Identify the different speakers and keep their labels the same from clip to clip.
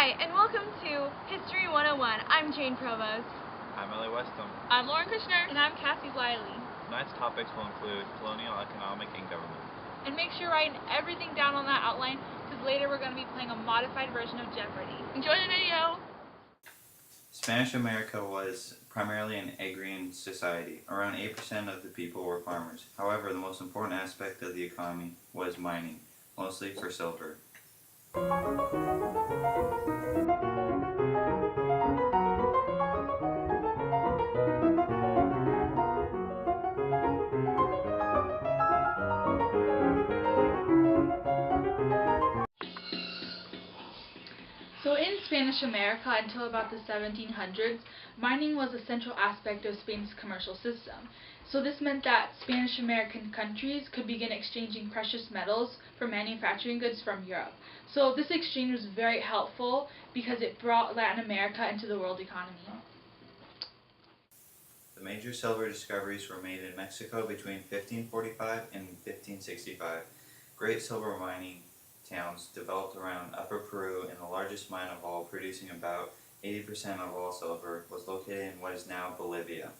Speaker 1: Hi, and welcome to History 101. I'm Jane Provost.
Speaker 2: I'm Ellie Westham.
Speaker 3: I'm Lauren Kushner.
Speaker 1: And I'm Cassie Wiley.
Speaker 2: Tonight's topics will include colonial economic and government.
Speaker 3: And make sure you're writing everything down on that outline, because later we're going to be playing a modified version of Jeopardy. Enjoy the video!
Speaker 4: Spanish America was primarily an agrarian society. Around 8% of the people were farmers. However, the most important aspect of the economy was mining, mostly for silver.
Speaker 3: So in Spanish America until about the 1700s, mining was a central aspect of Spain's commercial system. So this meant that Spanish American countries could begin exchanging precious metals for manufacturing goods from Europe. So this exchange was very helpful because it brought Latin America into the world economy.
Speaker 4: The major silver discoveries were made in Mexico between 1545 and 1565. Great silver mining towns developed around Upper Peru, and the largest mine of all, producing about 80% of all silver, was located in what is now Bolivia.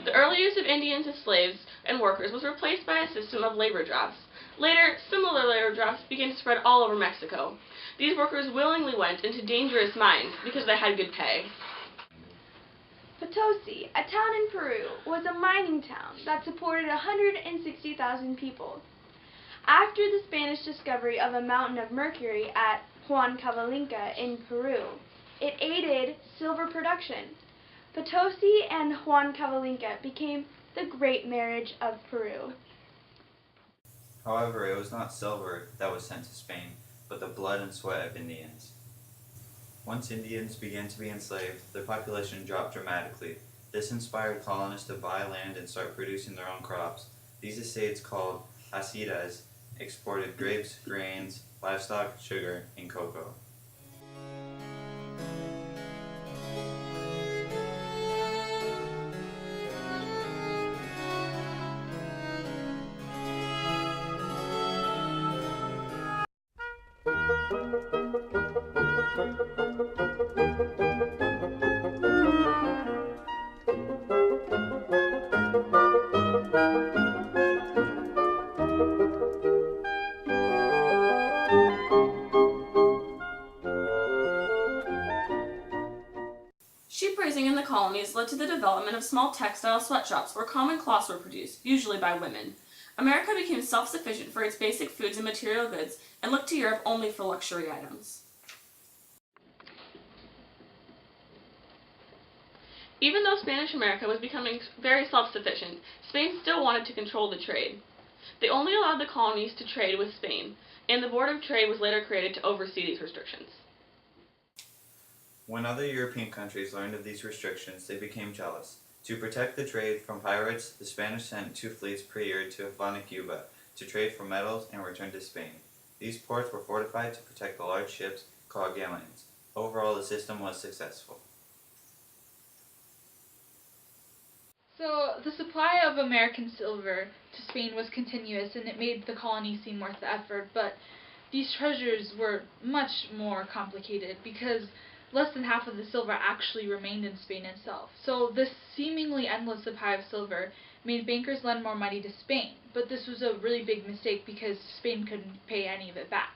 Speaker 5: The early use of Indians as slaves and workers was replaced by a system of labor drafts. Later, similar labor drafts began to spread all over Mexico. These workers willingly went into dangerous mines because they had good pay.
Speaker 1: Potosi, a town in Peru, was a mining town that supported 160,000 people. After the Spanish discovery of a mountain of mercury at Huancavelica in Peru, it aided silver production. Potosi and Huancavelica became the great marriage of Peru.
Speaker 4: However, it was not silver that was sent to Spain, but the blood and sweat of Indians. Once Indians began to be enslaved, their population dropped dramatically. This inspired colonists to buy land and start producing their own crops. These estates, called haciendas, exported grapes, grains, livestock, sugar, and cocoa.
Speaker 5: Sheep raising in the colonies led to the development of small textile sweatshops where common cloths were produced, usually by women. America became self-sufficient for its basic foods and material goods and looked to Europe only for luxury items. Even though Spanish America was becoming very self-sufficient, Spain still wanted to control the trade. They only allowed the colonies to trade with Spain, and the Board of Trade was later created to oversee these restrictions.
Speaker 4: When other European countries learned of these restrictions, they became jealous. To protect the trade from pirates, the Spanish sent 2 fleets per year to Havana, Cuba, to trade for metals and return to Spain. These ports were fortified to protect the large ships called galleons. Overall, the system was successful.
Speaker 3: So the supply of American silver to Spain was continuous, and it made the colony seem worth the effort, but these treasures were much more complicated because less than half of the silver actually remained in Spain itself. So this seemingly endless supply of silver made bankers lend more money to Spain, but this was a really big mistake because Spain couldn't pay any of it back.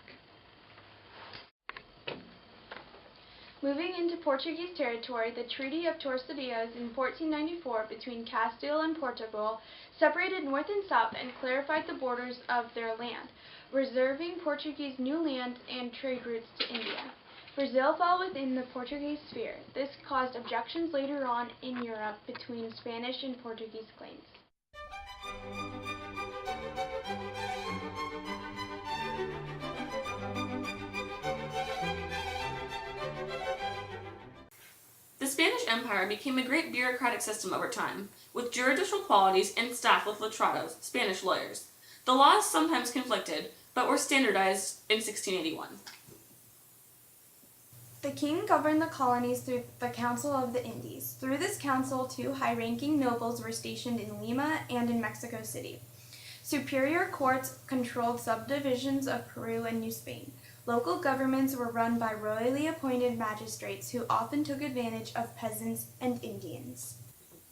Speaker 1: Moving into Portuguese territory, the Treaty of Tordesillas in 1494 between Castile and Portugal separated north and south and clarified the borders of their land, reserving Portuguese new lands and trade routes to India. Brazil fell within the Portuguese sphere. This caused objections later on in Europe between Spanish and Portuguese claims.
Speaker 5: The Spanish Empire became a great bureaucratic system over time, with juridical qualities and staffed with letrados, Spanish lawyers. The laws sometimes conflicted, but were standardized in 1681.
Speaker 1: The king governed the colonies through the Council of the Indies. Through this council, 2 high-ranking nobles were stationed in Lima and in Mexico City. Superior courts controlled subdivisions of Peru and New Spain. Local governments were run by royally appointed magistrates who often took advantage of peasants and Indians.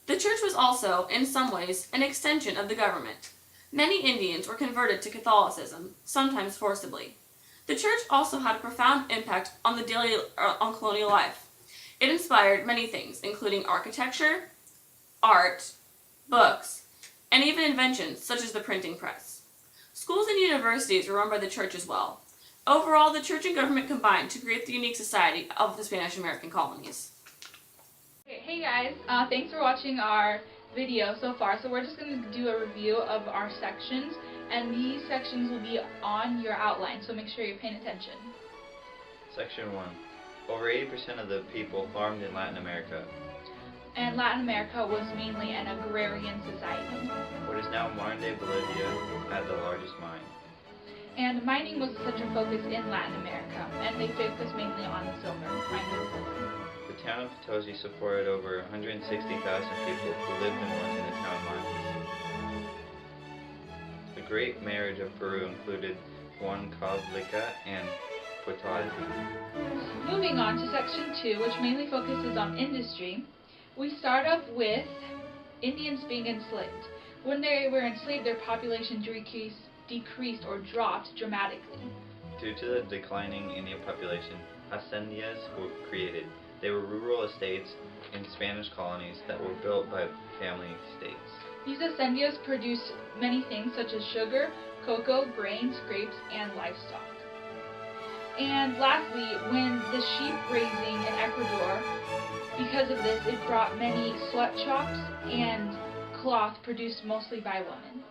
Speaker 5: The church was also, in some ways, an extension of the government. Many Indians were converted to Catholicism, sometimes forcibly. The church also had a profound impact on on colonial life. It inspired many things, including architecture, art, books, and even inventions such as the printing press. Schools and universities were run by the church as well. Overall, the church and government combined to create the unique society of the Spanish American colonies.
Speaker 3: Hey guys, thanks for watching our video so far. So we're just going to do a review of our sections, and these sections will be on your outline, so make sure you're paying attention.
Speaker 4: Section 1. Over 80% of the people farmed in Latin America.
Speaker 3: And Latin America was mainly an agrarian society.
Speaker 4: What is now modern-day Bolivia had the largest mine.
Speaker 3: And mining was such a focus in Latin America, and they focused mainly on silver, mining silver.
Speaker 4: The town of Potosi supported over 160,000 people who lived and worked in the town mines. The Great Marriage of Peru included Huancavelica and Potosi.
Speaker 3: Moving on to section 2, which mainly focuses on industry, we start up with Indians being enslaved. When they were enslaved, their population decreased or dropped dramatically.
Speaker 4: Due to the declining Indian population, haciendas were created. They were rural estates in Spanish colonies that were built by family estates.
Speaker 3: These haciendas produced many things such as sugar, cocoa, grains, grapes, and livestock. And lastly, when the sheep raising in Ecuador, because of this, it brought many sweatshops and cloth produced mostly by women.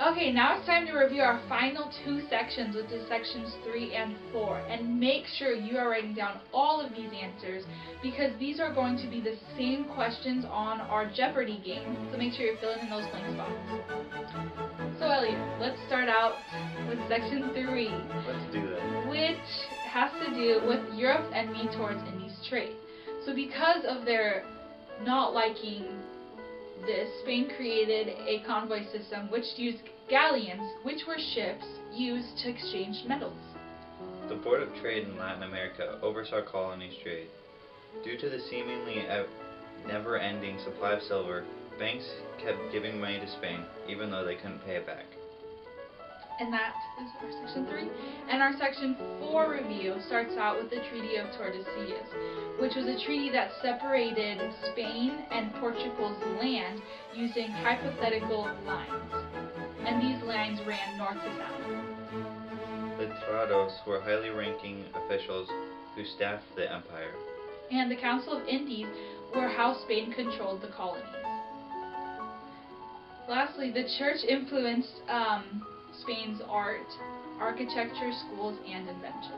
Speaker 3: Okay, now it's time to review our final 2 sections, which is sections 3 and 4. And make sure you are writing down all of these answers, because these are going to be the same questions on our Jeopardy game. So make sure you're filling in those blank spots. So Elliot, let's start out with section 3.
Speaker 4: Let's do that.
Speaker 3: Which has to do with Europe's envy towards Indies trade. So because of their not liking this, Spain created a convoy system which used galleons, which were ships used to exchange metals.
Speaker 4: The Board of Trade in Latin America oversaw colonies trade. Due to the seemingly never-ending supply of silver, banks kept giving money to Spain, even though they couldn't pay it back.
Speaker 3: And that is our section 3. And our section 4 review starts out with the Treaty of Tordesillas, which was a treaty that separated Spain and Portugal's land using hypothetical lines. And these lines ran north to south.
Speaker 4: Letrados were highly ranking officials who staffed the empire.
Speaker 3: And the Council of Indies were how Spain controlled the colonies. Lastly, the church influenced Spain's art, architecture, schools, and invention.